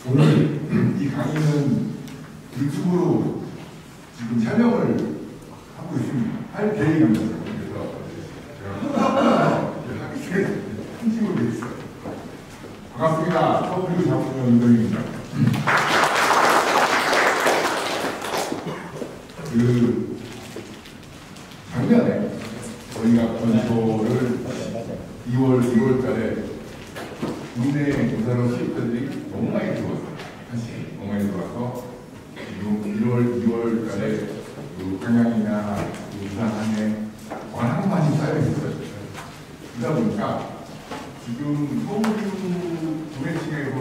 오늘 이 강의는 유튜브로 지금 촬영을 하고 있습니다. 할 계획입니다. 그래서 제가 편집을 했어요. 반갑습니다. 서울그리고 작품의 운동입니다. 작년에 저희가 건초를 2월 달에 국내 부산으로 시입자들이 너무 많이 들어왔어요. 사실 너무 많이 들어와서 지금 2월 달에 강양이나 부산 안에 워낙 많이 쌓여 있어요. 그러다 보니까 지금 서울기구 구매층에서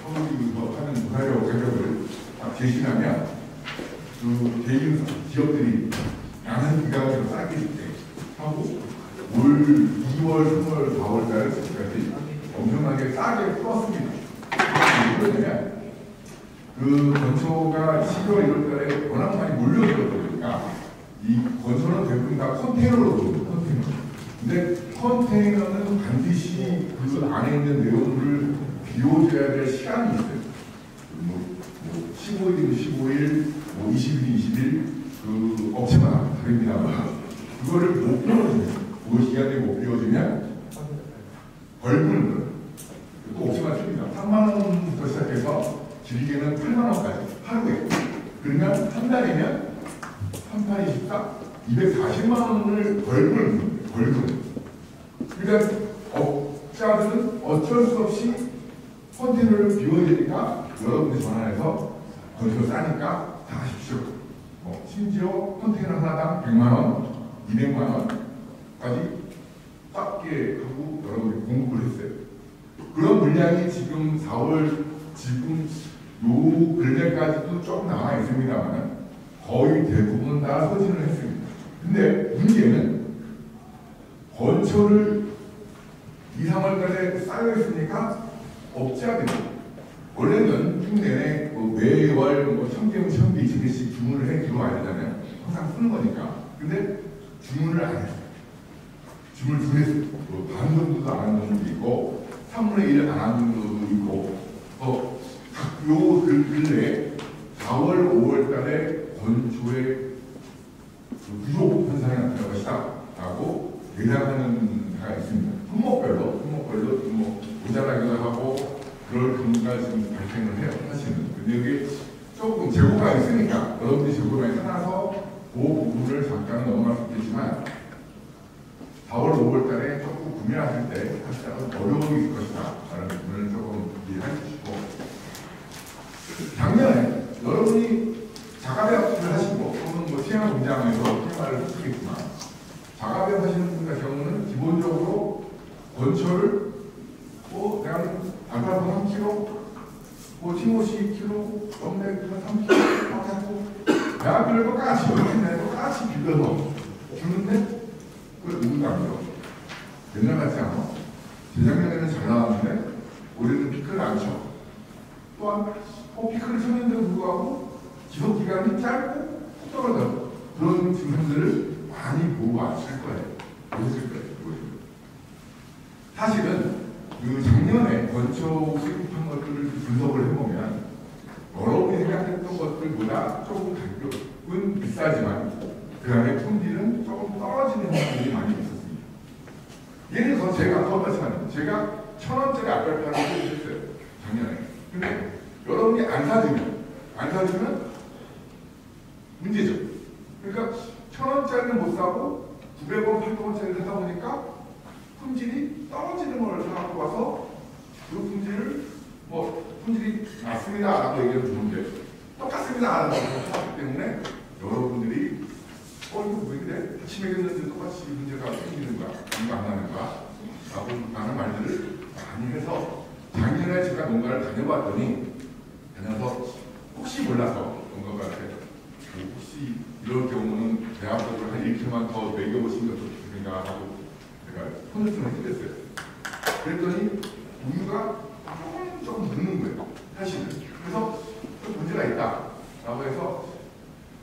서울기구에서 하는 부사료 가격을 딱 제시하면 개인 기업들이 나는 기간으로 싸게 줄게 하고 올 2월, 3월, 4월 달까지 엄청나게 싸게 풀었습니다. 그러면 건초가 10월, 1월 달에 워낙 많이 몰려들었다 보니까 이 건초는 대부분 다 컨테이너로 들어오죠. 컨테이너. 근데 컨테이너는 반드시 그 안에 있는 내용물을 비워줘야 될 시간이 있어요. 15일이면 15일, 20일이면 20일, 업체마다 다릅니다만 그거를 못 비워주면 그 기간에 못 비워주면 벌금을 물어요. 또 업체마다 틀립니다. 3만원부터 시작해서 길게는 8만원까지 하루에. 그러면 한 달이면 3, 8, 24, 240만원을 벌금을 물어요. 벌금. 그러니까 업자들은 어쩔 수 없이 컨테이너를 비워야 되니까 여러분들 전화해서 건조 싸니까 다 하십시오. 심지어 컨테이너 하나당 100만원, 200만원까지 깎게 하고 여러분들이 공급을 했어요. 그런 물량이 지금 4월, 지금 요 근래까지도 조금 남아 있습니다만 거의 대부분 다 소진을 했습니다. 근데 문제는 건초를 2, 3월달에 쌓여 있으니까 업자들이 원래는 6년에 매월 1000개, 1000개, 2000개씩 주문을 해 들어와야 되잖아요. 항상 쓰는 거니까. 근데 주문을 안 했어요. 주문을 두 했어요. 반 정도도 안 하는 분도 있고 3분의 1을 안 하는 분도 있고 요 근래에 4월, 5월 달에 건초의 부족 현상이 나타날 것이다 라고 예상하는 데가 있습니다. 품목별로 모자라기도 하고 그럴 경우가 지금 발생을 해요. 사실은. 근데 여기 조금 재고가 있으니까 여러분들이 재고가 있어서 그 부분을 잠깐 넘어갈 수 있겠지만 4월, 5월 달에 조금 구매하실 때 사실 어려움이 있을 것이다 라는 부분을 조금 이해해 주시고 작년에 여러분이 자가배합을 하시고 또는 체험 공장에서 생활을 하시겠지만 자가배합 하시는 분 같은 경우는 기본적으로 건초를 내가 알파고 3kg, 티모시 2kg, 썸네일 3kg 막 하고 배합을 똑같이 빌려서 주는데 그걸 누군가 안 들어. 옛날 같지 않아? 재작년에는 잘 나왔는데 올해는 피크를 안 쳐. 또한 피크를 쳤는데도 불구하고 지속기간이 짧고 푹 떨어져. 그런 증상들을 많이 보고 왔을 거예요. 보셨을 거예요. 사실은 작년에 건초 수입한 것들을 분석을 해보면 여러분이 생각했던 것들보다 조금 가격은 비싸지만 그 안에 품질은 조금 떨어지는 현상들이 많이 있었습니다. 예를 들어서 제가 똑같이 제가 1000원짜리 앞발판을 했어요. 작년에. 근데 여러분이 안 사주면 문제죠. 그러니까 1000원짜리는 못 사고 900원, 800원짜리를 사다 보니까 품질이 떨어지는 걸 사갖고 와서 그 품질을 품질이 맞습니다 라고 얘기를 주는데 똑같습니다 라고 하기 때문에 여러분들이 이거 왜 그래? 같이 매겼는데 똑같이 문제가 생기는 거야? 이거 안 나는 거야? 라고 하는 말들을 많이 해서 작년에 제가 농가를 다녀서 혹시 몰라서 농가가 혹시 이럴 경우는 대학적으로 한 1kg만 더 매겨보시는 게 좋겠습니다 하고 제가 컨설팅을 해드렸어요. 그랬더니 우유가 조금 늦는 거예요. 사실은. 그래서 좀 문제가 있다 라고 해서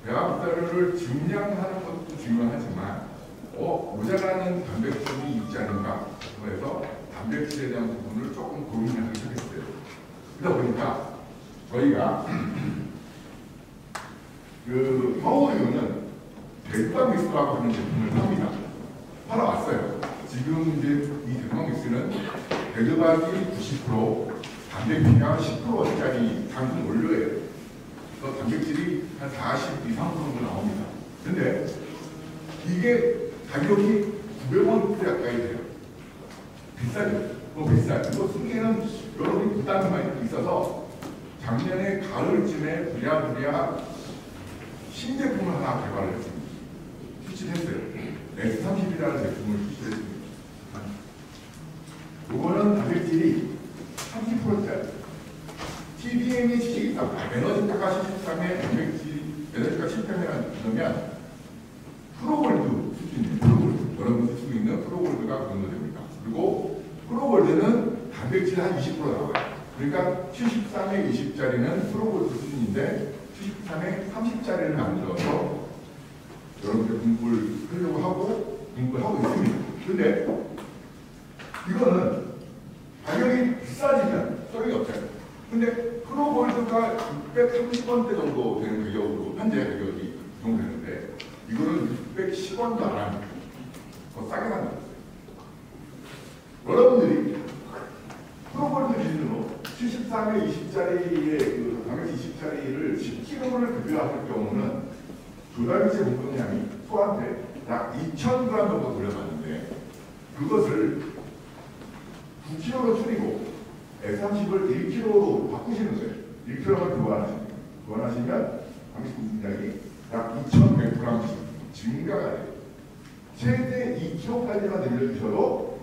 배합자료를 증량하는 것도 중요하지만 모자라는 단백질이 있지 않은가 그래서 단백질에 대한 부분을 조금 고민하기 시작했어요. 그러다 보니까 저희가 그 파워유는 대구강 믹스라고 하는 제품을 팝니다. 팔아왔어요. 지금 이제 이 대구강 믹스는 배드박이 90%, 단백질이 10%짜리 당분 원료예요. 그래서 단백질이 한 40 이상 정도 나옵니다. 근데 이게 가격이 900원 가까이 돼요. 비싸죠. 비싸요. 이거 쓰기에는 여러분이 부담이 많이 있어서 작년에 가을쯤에 부랴부랴 신제품을 하나 개발을 했습니다. 출시했어요. S30이라는 제품을 출시했습니다. 이거는 단백질이 30%짜리. TDM이 73, 에너지가가 73에 단백질이, 에너지가 73이라면 프로골드 수준이에요. 프로골드. 여러분 쓰고 있는 프로골드가 그 정도 됩니다. 그리고 프로골드는 단백질 한 20% 나와요. 그러니까 73에 20짜리는 프로골드 수준인데 73에 30짜리를 만들어서 여러분들 공부를 하려고 하고 공부를 하고 있습니다. 근데 이거는 가격이 비싸지면 소용이 없잖아요. 근데 프로골드가 630원대 정도 되는 가격으로 현재 가격이 정도되는데 이거는 610원도 안 합니다. 더 싸게 만들었어요. 여러분들이 프로골드 기준으로 73에 20짜리의 그 단백질 20짜리를 10kg를 급여하실 경우는 조달기체 공급량이 소한테 약 2,000g 정도 돌려봤는데 그것을 9kg로 줄이고 S30을 1kg로 바꾸시는 거예요. 1kg만 교환하시면 단백질 공급량이 약 2,100g씩 증가가 돼요. 최대 2kg까지만 늘려주셔도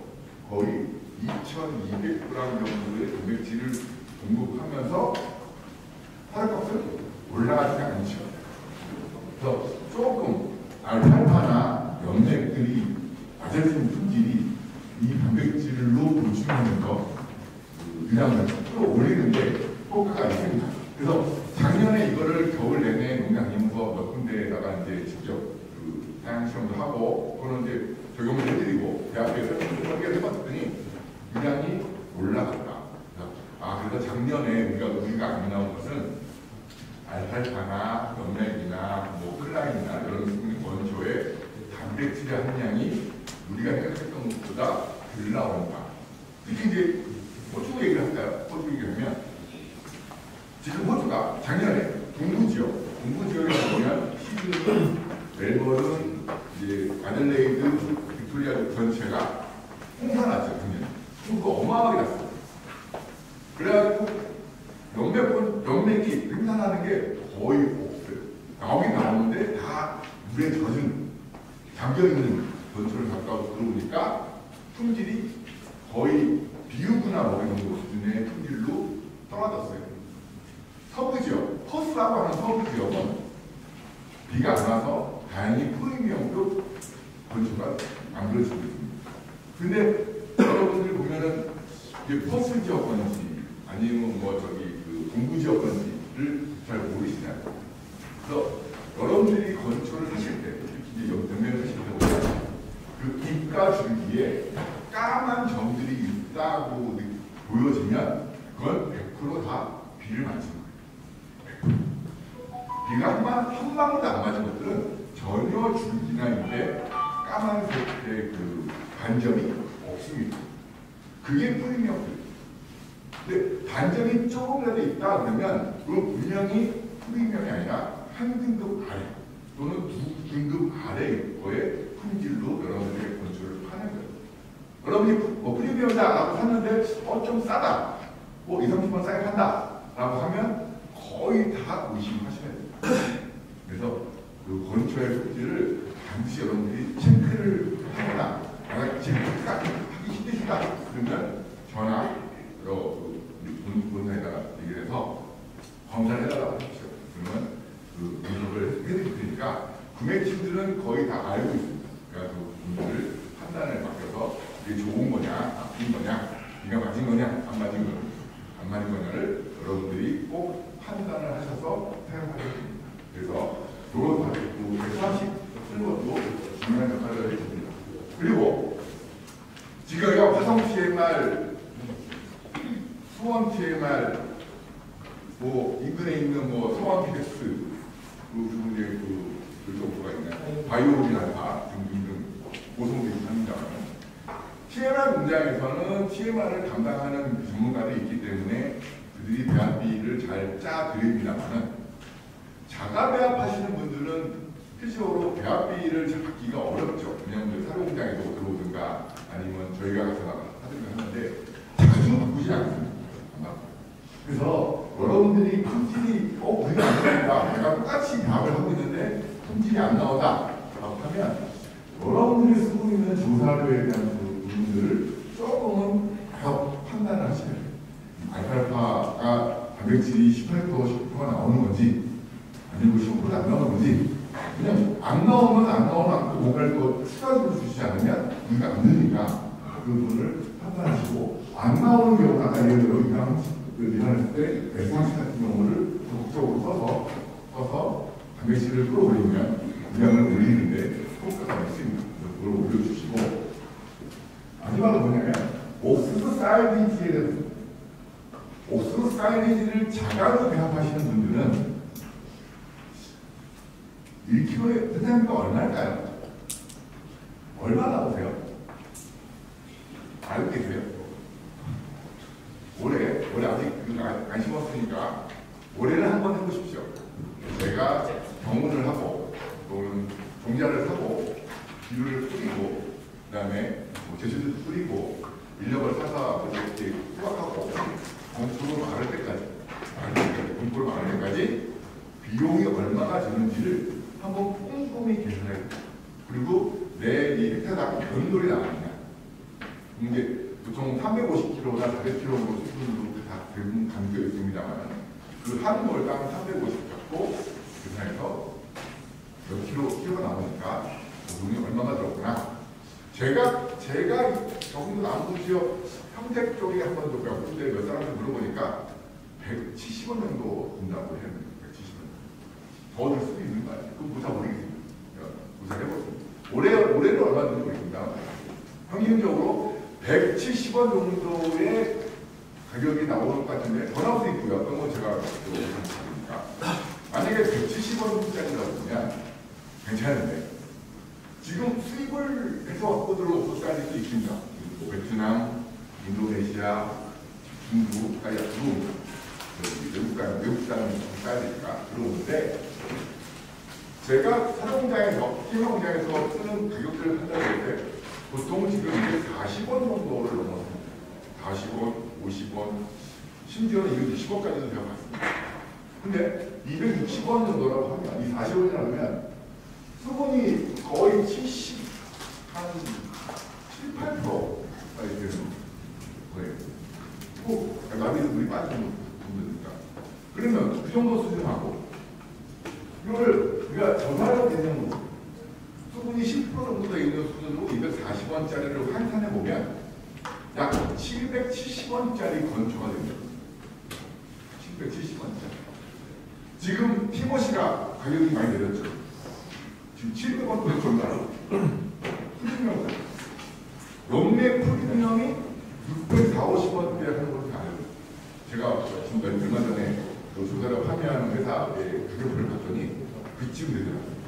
거의 2,200g 정도의 단백질을 공급하면서 혈압값은 올라가지 않죠. 그래서 조금 알팔파나 염색들이 낮아진 품질이 이 단백질로 보충하면서 그냥 끌어올리는데 효과가 있습니다. 그래서 작년에 이거를 겨울 내내 농장님서 몇 군데에다가 이제 직접 그 다양한 시험도 하고 또는 이제 적용을 해드리고 대학교에서 설계를 해봤더니 물량이 올라갔다. 그래서 작년에 우리가 안 나온 것은 알팔파나 연맥이나 뭐 클라인이나 이런 원초의 단백질의 함량이 우리가 생각했던 것보다 덜 나온다. 특히 이제 호주 얘기를 할까요? 호주 얘기하면 지금 호주가 작년에 동부 지역에 보면 시드니, 멜버른, 이제 아들레이드, 빅토리아 전체가 홍사 났죠. 작년에. 그거 어마어마하게 났어요. 그래가지고 연맥이 생산하는 게 거의 없어요. 나오긴 나오는데 다 물에 젖은 잠겨있는 전초를 가까워서 들어오니까 품질이 거의 비우구나 먹이 정도 수준의 품질로 떨어졌어요. 서부 지역, 퍼스라고 하는 서부 지역은 비가 안 와서 다행히 프리미엄도 건조가 만들어지고 있습니다. 근데 여러분들 보면은 이게 퍼스 지역 건지 아니면 뭐 저기 그 동부 지역 건지를 잘 모르시잖아요. 그래서 여러분들이 건초를 하실 때, 특히 이제 연면을 하실 때 보면 그 잎과 줄기에 까만 점들이 있다고 보여지면 그건 100% 다 비를 맞은 거예요. 비가 한 방울도 안 맞은 것들은 전혀 줄기나 잎에 까만색의 그 반점이 없습니다. 그게 프리미엄. 근데 반점이 조금이라도 있다 그러면 그건 분명히 프리미엄이 아니라 한 등급 아래 또는 두 등급 아래의 거의 품질로 여러분들의 건초를 파는 거예요. 여러분이 뭐 프리미엄이다라고 샀는데 좀 싸다, 뭐 20-30원 싸게 판다라고 하면 거의 다 의심하셔야 돼요. 그래서 그 건초의 품질을 반드시 여러분들이 체크를 하거나 체크가 하기 힘드시다 그러면 전화 본사에다가 얘기를 해서 검사를 해달라고 하십시오. 그러면 그 분석을 해드릴 테니까 구매층들은 거의 다 알고 있습니다. 그러니까 그 분들을 판단을 맡겨서 이게 좋은 거냐, 나쁜 거냐, 비가 맞은 거냐, 안 맞은 거냐를 여러분들이 꼭 판단을 하셔서 사용하게 됩니다. 그래서 이런 다르고 130 쓰는 것도 중요한 역할을 해줍니다. 그리고 지금 화성 TMR, 수원 TMR, 뭐 인근에 있는 뭐 성황피덱스 그 부분에 그 정도가 있나요? 바이오린 알파 등등 고성들이 합니다만 TMR 공장에서는 TMR을 담당하는 전문가들이 있기 때문에 그들이 배합비를 잘 짜드립니다만은 자가 배합하시는 분들은 필수적으로 배합비를 받기가 어렵죠. 그냥 사료 공장에서 들어오든가 아니면 저희가 가서 하든가 하는데 자주 바꾸지 않습니다. 그래서 여러분들이 품질이 우리가 안 된다. 내가 똑같이 배합을 하고 있는데 품질이 안 나오다 라고 하면 여러분들이 쓰고 있는 조사료에 대한 부분들을 조금은 판단을 하시면 알파가 단백질이 18% 19%가 나오는 건지 아니면 15%가 안 나오는 건지 그냥 안 나오면 안 나오면 뭔가를 또 추가적으로 주시지 않으면 우리가 안 되니까 그 부분을 판단하시고 안 나오는 경우 아까 예를 들어 이상했을 때 S30 같은 경우를 적극적으로 써서 단백질을 끌어올리면 분량을 올리는데 효과가 있습니다. 그걸 올려주시고 마지막으로 뭐냐면 옥수수 사일리지에 대해서 옥수수 사일리지를 자가로 배합하시는 분들은 1kg의 생산비가 얼마일까요? 얼마 나오세요? 알고 계세요? 올해 아직 안 심었으니까 올해는 한번 해보십시오. 제가 경운을 하고 또는 종자를 사고 비료를 뿌리고 그다음에 제초제도 뿌리고 인력을 사서 이렇게 수확하고 공포를 마를 때까지 공포를 마를 때까지 비용이 얼마나 드는지를 한번 꼼꼼히 계산해요. 그리고 내 이 헥타당 변돌이 나왔냐. 이게 보통 350kg나 400kg로 수준으로 다 대부분 담겨 있습니다만 그 한 몰당 350 갖고 계산해서 몇 킬로가 나오니까 돈이 얼마나 들었구나. 제가 경기도 남부지역 평택 쪽에 한 번 더 배웠는데 몇 사람한테 물어보니까 170원 정도 든다고 해요. 170원. 더 들 수도 있는 거 아니에요. 그건 무사 모르겠습니다. 무사 해보겠습니다. 올해는 얼마 든지 모르겠습니다. 평균적으로 170원 정도의 가격이 나오는 것 같은데 더 나올 수 있고요. 그런 건 제가 모르니까 만약에 170원짜리라고 보면 괜찮은데 지금 수입을 해서 갖고 들어올 옥수수까지 도 있습니다. 베트남, 인도네시아, 중국까지 들어옵니다. 외국산까지가 들어오는데 제가 사료공장에서 TMR 공장에서 쓰는 가격들을 판단할 때 보통 지금 이게 40원 정도를 넘었습니다. 40원, 50원, 심지어는 260원까지도 제가 봤습니다. 근데 260원 정도라고 하면 이 40원이라고 하면 수분이 거의 70, 한 7, 8%까지 되는 거예요. 꼭 나비도 물이 빠지는 부분이니까. 그러면 그 정도 수준하고 이거를 우리가 전화로 되는 수분이 10% 정도 돼 있는 수준으로 240원짜리를 환산해 보면 약 770원짜리 건초가 됩니다. 770원짜리. 지금 티모시가 가격이 많이 내렸죠. 지금 700원 건초가 프리미엄. 영내 프리미엄이 640~50원대 하는 것을 알아요. 제가 지금 얼마 전에 조사를 판매하는 회사의 가격을 봤더니 그쯤 되더라고요.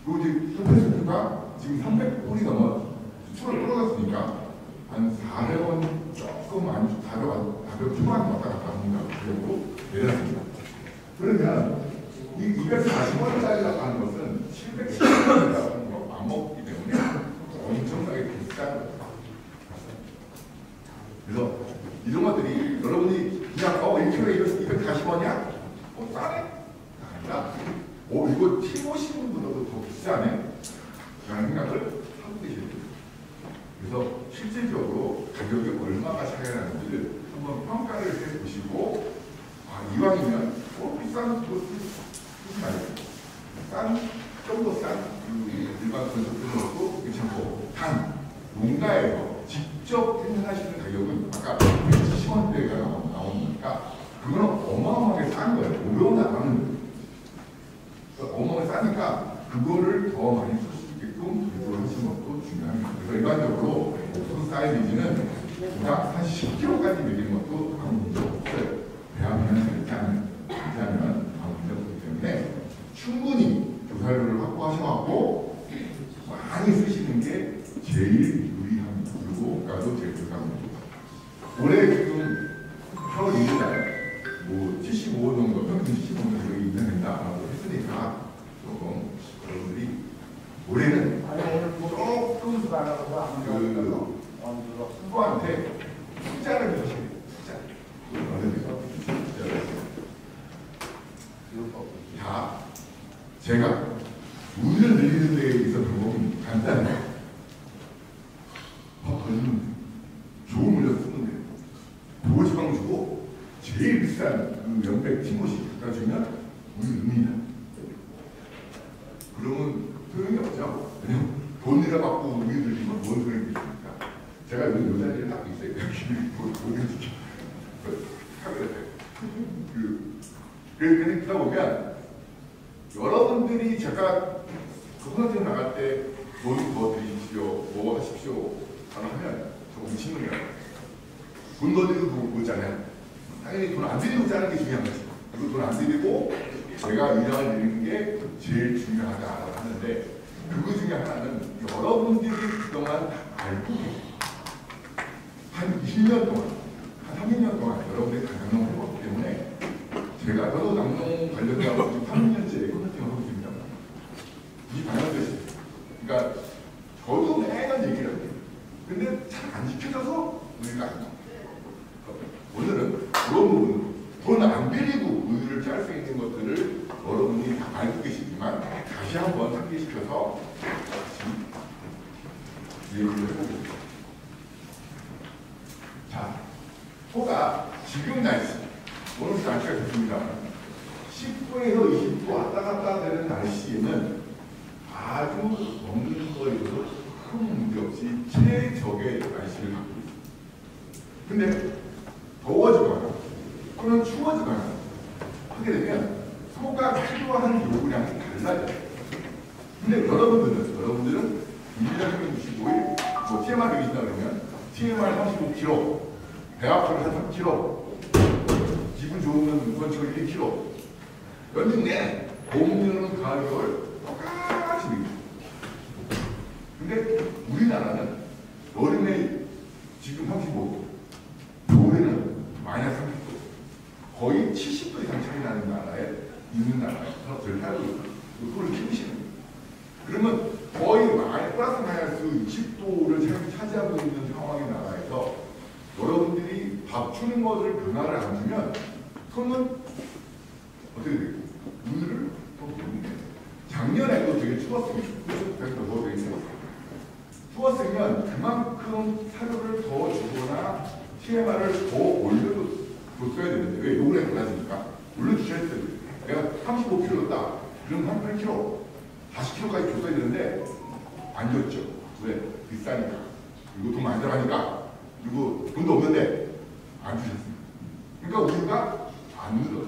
그리고 이제 소패스가 지금 300원이 넘어 수출을 끌어갔으니까 한 400원 조금 안 400원 초반 왔다 갔다 합니다. 그리고 내렸습니다. 그러면 이 240원짜리라고 하는 것은 770원이라고 안 먹기 때문에 엄청나게 비싼 거예요. 그래서 이런 것들이 여러분이 그냥 1kg에 240원이야? 싸네? 아니라 이거 티모시는보다도 더 비싸네? 라는 생각을 하고 계셔야 돼요. 그래서 실질적으로 가격이 얼마가 차이가 나는지를 한번 평가를 해보시고 이왕이면 비싼 것도 쓰지 말고 좀 더 싼 일반 건축들도 괜찮고 단 농가에서 직접 생산하시는 가격은 아까 170원대가 나오니까 그거는 어마어마하게 싼 거예요. 500원 안 하는 거예요. 어마어마하게 싸니까 그거를 더 많이 쓸 수 있게끔 배부를 하시는 것도 중요합니다. 그래서 일반적으로 옥수수 사이즈는 한 10kg까지 매기는 것도 아무 문제 없어요. 배합하면 되지 않으면 아무 문제가 없기 때문에 충분히 교사료를 확보하셔갖고 많이 쓰시는 게 제일 유리합니다. 그리고 국가도 제일 좋습니다. 올해 지금 8월 2일 날 뭐 75호 정도, 평균 75호 정도 인정된다라고 했으니까 조금 여러분들이 올해는 조금 후보한테 숫자를 주시면 돼요. 자, 제가 운을 늘리는 데 있어서 방법은 간단해요. 좋은 물려 쓰면 돼요. 도지방 주고 제일 비싼 그 연백 티모시 갖다 주면 운이 늡니다. 그러면 소용이 없죠. 왜냐면 돈 내려받고 운이 늘리면 뭔 소용이 있습니까? 제가 요즘 요 자리에 딱 있어요. 그러다 보면 여러분들이 제가 그분한테 나갈 때 돈 더 드리십시오, 뭐 하십시오 하면 저 미친놈이라고. 돈 더 드리고 돈 있잖아요. 당연히 돈 안 드리고 짜는 게 중요한 거지. 그리고 돈 안 드리고 제가 일량을 드리는 게 제일 중요하다라고 하는데 그거 중에 하나는 여러분들이 그동안 알고 한 20년 동안, 한 30년 동안 여러분들이 다 낭농을 해봤기 때문에 제가 저도 낭농 관련해서 지금 3년째 컨설팅을 하고 있습니다. 28년 됐어요. 그러니까 저도 매년 얘기를 해요. 근데 잘 안 지켜져서 우리가 오늘은 그런 부분, 돈 안 들이고 의의를 짤 수 있는 것들을 여러분이 다 알고 계시지만 다시 한번 상기시켜서 다시 얘기를 해보고. 자, 소가 지금 날씨, 오늘 날씨가 좋습니다. 10도에서 20도 왔다 갔다 되는 날씨에는 아주 먹는 거에도 큰 문제 없이 최적의 날씨를 갖고 있습니다. 근데 더워지거나 또는 추워지거나 하게 되면 소가 필요한 요구량이 달라져요. 근데 여러분들은 1년 365일 뭐 TMR 배우신다 그러면 TMR 35kg, 배합철 한 3kg, 기분 좋으면 건축을 1kg, 연중 내내 봄, 여름, 가을, 겨울 똑같이 먹입니다. 근데 우리나라는 여름에 지금 35도, 겨울에는 마이너스 30도, 거의 70도 이상 차이 나는 나라에 있는 나라에서 저를 살고 있고 소를 키우시는 거예요. 그러면 거의 플러스 마이너스 20도를 차지하고 있는 상황의 나라에서 여러분들이 밥 주는 것을 변화를 안 주면 소는 어떻게 되고 우유를 더 먹는 거예요. 작년에도 되게 추웠으면 더 되게 추웠으면 그만큼 사료를 더 주거나 TMR을 더 올려줬어야 되는데 왜 요번에 달라지니까 올려주셔야 돼요. 내가 35kg였다. 그럼 한 8kg, 40kg까지 줬어야 되는데 안 줬죠. 왜? 비싸니까. 그리고 돈 많이 들어가니까. 그리고 돈도 없는데 안 주셨습니다. 그러니까 우리가 안 늘어요.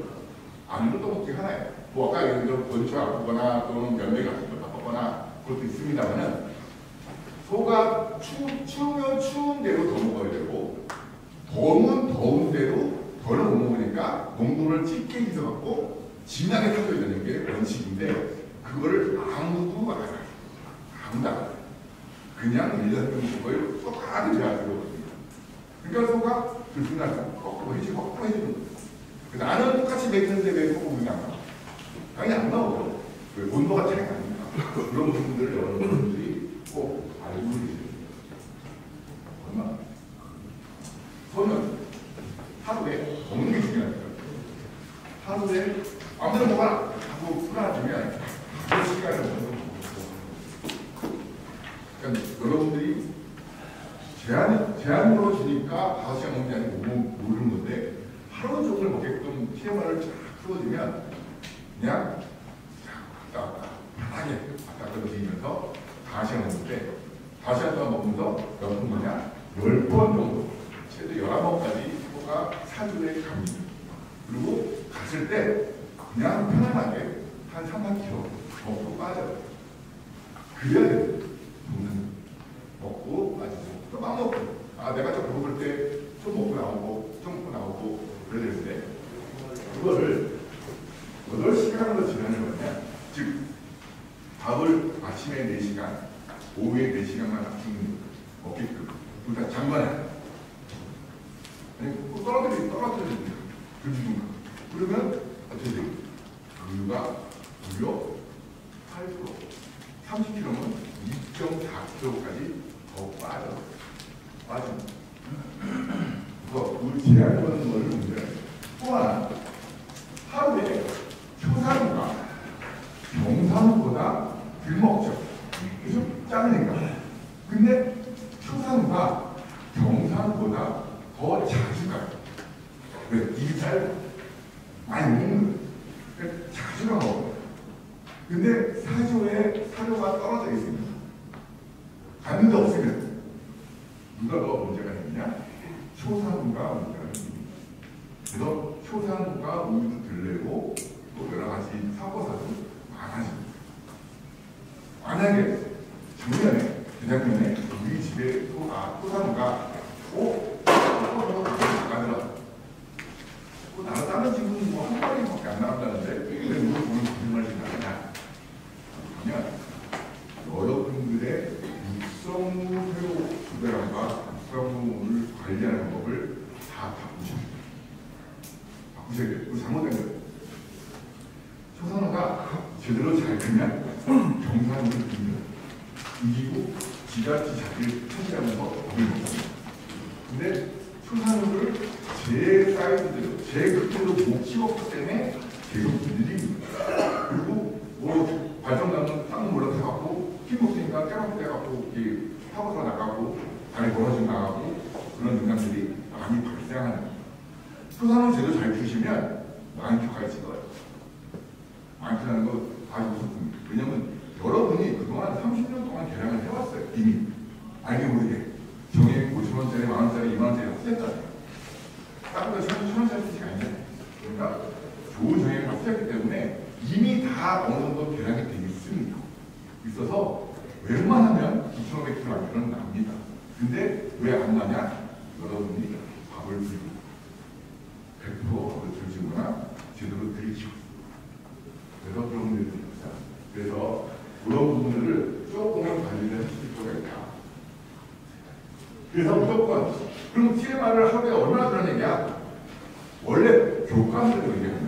안 늘었던 것 중에 하나예요. 뭐 아까 예를 들어 건초가 아프거나 또는 연맥이 아프거나 그것도 있습니다만은 소가 추우면 추운 대로 더 먹어야 되고 더우면 더운 대로 덜 못 먹으니까 농도를 짙게 있어갖고 진하게 타줘야 되는 게 원칙인데 그거를 아무도 안 해요. 아무도 안 해요. 그냥 1년 동안 그걸 똑같이 배워주거든요. 그러니까 소가 들쑥날쑥 거꾸로 해주는 거예요. 나는 똑같이 먹이는데 왜 소고기 나가? 당연히 안 나오죠. 온도가 차이가 나니까. 그런 부분들을 여러분들이 꼭 알고 계세요. 얼마나? 소는 하루에 먹는 게 중요하니까. 하루에 아무데나 먹어라 하고 풀어주면 그 시간을 먹는 거예요. 그러니까 여러분들이 제한으로 주니까 5시간 먹는 게 아니고 모르는 건데 하루 종일 먹게끔 TMR을 쫙 풀어주면 그냥 왔다 갔다 편하게 왔다 갔다 움직이면서 4시간 먹는데 4시간 동안 먹으면서 몇 분 거냐? 10번 정도 최대 11번까지 소가 사주에 갑니다. 그리고 갔을 때 그냥 편안하게 한 3~4kg 먹고 빠져요. 그래야 돼요. 먹고 빠지고 또 막 먹고 내가 좀 배고플 때 좀 먹고 나오고 좀 먹고 나오고 그래야 되는데 그러니까 장관에 아니 꼭 떨어뜨리는 그 기준가. 그러면 어떻게 돼요? 우유가 무려 8%, 30kg면 2.4kg까지 더 빠집니다. 그래서 그 제한되는 거를 문제는 또 하나, 하루에 초산후가 정산후보다 덜 먹죠. 그래서 작으니까. 근데 초산후가 정산후보다 더 자주 가요. 왜? 입이 짧아. 많이 먹는 거예요. 그러니까 자주 먹어요. 근데 사조에 사료가 떨어져 있습니다. 갔는데 없으면 누가 더 문제가 있느냐? 초산후가 문제가 있습니다. 그래서 초산후가 우유도 덜 내고 또 여러 가지 사고사도 많아집니다. 만약에 작년에, 재작년에 우리 집에 초산후가 나가더라. 나는 다른 집은 뭐 한 마리밖에 안 나간다는데 왜 우리 돈을 거짓말이 나가냐? 그러면 여러분들의 육성무 회로 조배랑과 육성무를 관리하는 방법을 다 바꾸셔야 돼요. 그거 잘못된 거예요. 초산후가 제대로 잘 크면 경산후를 이기고 지자체 자기를 차지하면서 밥을 먹습니다. 근데 초산후를 제 사이즈대로, 제 크기로 못 키웠기 때문에 계속 밀립니다. 그리고 뭐 발전가는 땅을 올라타갖고 힘없으니까 깨먹고 떼갖고 타고서 나가고 다리 벌어져 나가고 그런 증상들이 많이 발생하는 거예요. 초산후 제대로 잘 키우시면 많기까지 찍어요. 많기라는 거 아주 무섭습니다. 왜냐면 여러분이 그동안 30년 동안 계량을 해왔어요. 이미 알게 모르게 정액 50원짜리, 만원짜리, 2만원짜리 확대했잖아요. 다른 거 1,000원짜리 쓰지가 아니잖아요. 그러니까 좋은 정액을 확대했기 때문에 이미 다 어느 정도 계량이 되어 있습니다. 있어서 웬만하면 2,500kg 안쪽은 납니다. 근데 왜 안 나냐? 여러분이 밥을 들고 100% 밥을 들지거나 제대로 들이키고 그래서 그런 문제들이 있습니다. 그래서 그런 부분들을 조금은 관리를 하실 필요가 있다. 그래서 무조건 그럼 TMR을 하루에 얼마나 들어내냐? 원래 교과서대로 얘기합니다.